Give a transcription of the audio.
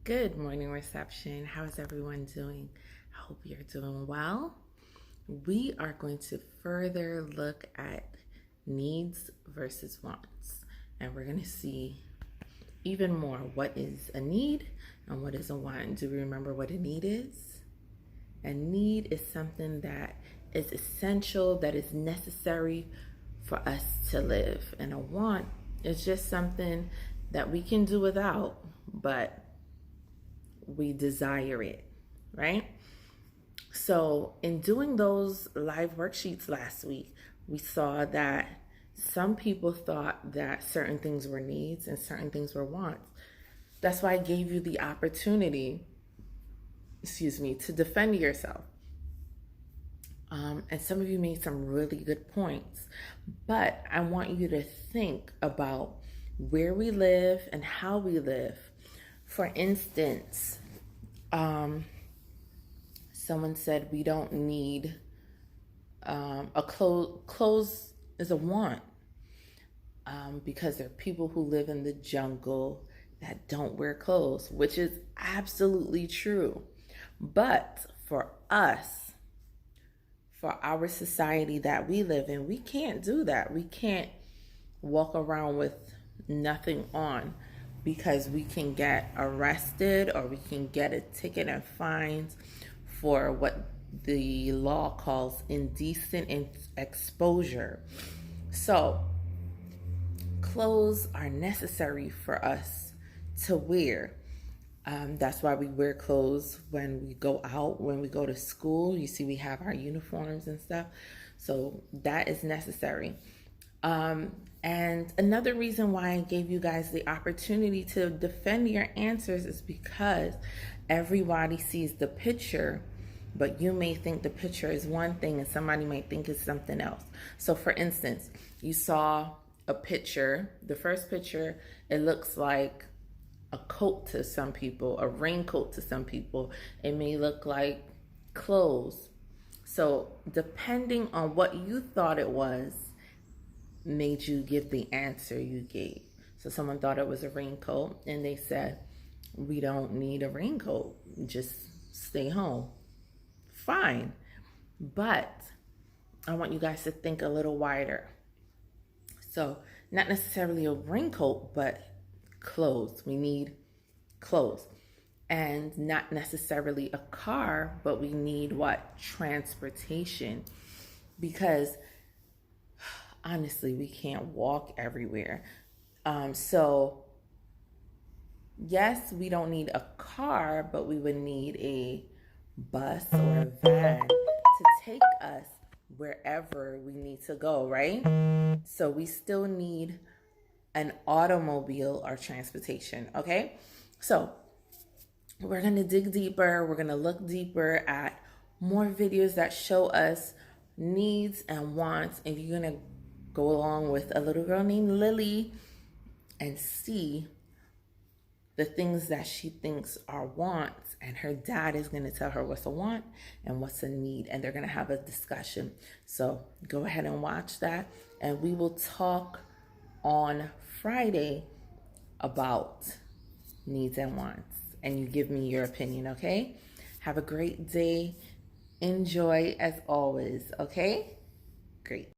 Good morning, reception. How is everyone doing? I hope you're doing well. We are going to further look at needs versus wants, and we're going to see even more what is a need and what is a want. Do we remember what a need is? A need is something that is essential, that is necessary for us to live, and a want is just something that we can do without, but we desire it, right? So, in doing those live worksheets last week, we saw that some people thought that certain things were needs and certain things were wants. That's why I gave you the opportunity, to defend yourself. And some of you made some really good points, but I want you to think about where we live and how we live. For instance, someone said we don't need clothes is a want, because there are people who live in the jungle that don't wear clothes, which is absolutely true. But for us, for our society that we live in, we can't do that. We can't walk around with nothing on, because we can get arrested or we can get a ticket and fines for what the law calls indecent exposure. So, clothes are necessary for us to wear. That's why we wear clothes when we go out, when we go to school. You see, we have our uniforms and stuff. So that is necessary. And another reason why I gave you guys the opportunity to defend your answers is because everybody sees the picture, but you may think the picture is one thing and somebody might think it's something else. So for instance, you saw a picture, the first picture, it looks like a coat to some people, a raincoat to some people. It may look like clothes. So depending on what you thought it was, made you give the answer you gave. So someone thought it was a raincoat and they said, we don't need a raincoat, just stay home. Fine. But I want you guys to think a little wider. So not necessarily a raincoat, but clothes. We need clothes. And not necessarily a car, but we need what? Transportation. Because honestly, we can't walk everywhere. So yes, we don't need a car, but we would need a bus or a van to take us wherever we need to go, right? So we still need an automobile or transportation, okay? So we're gonna dig deeper. We're gonna look deeper at more videos that show us needs and wants, and you're gonna go along with a little girl named Lily and see the things that she thinks are wants, and her dad is going to tell her what's a want and what's a need, and they're going to have a discussion. So go ahead and watch that, and we will talk on Friday about needs and wants, and you give me your opinion, okay? Have a great day. Enjoy as always, okay? Great.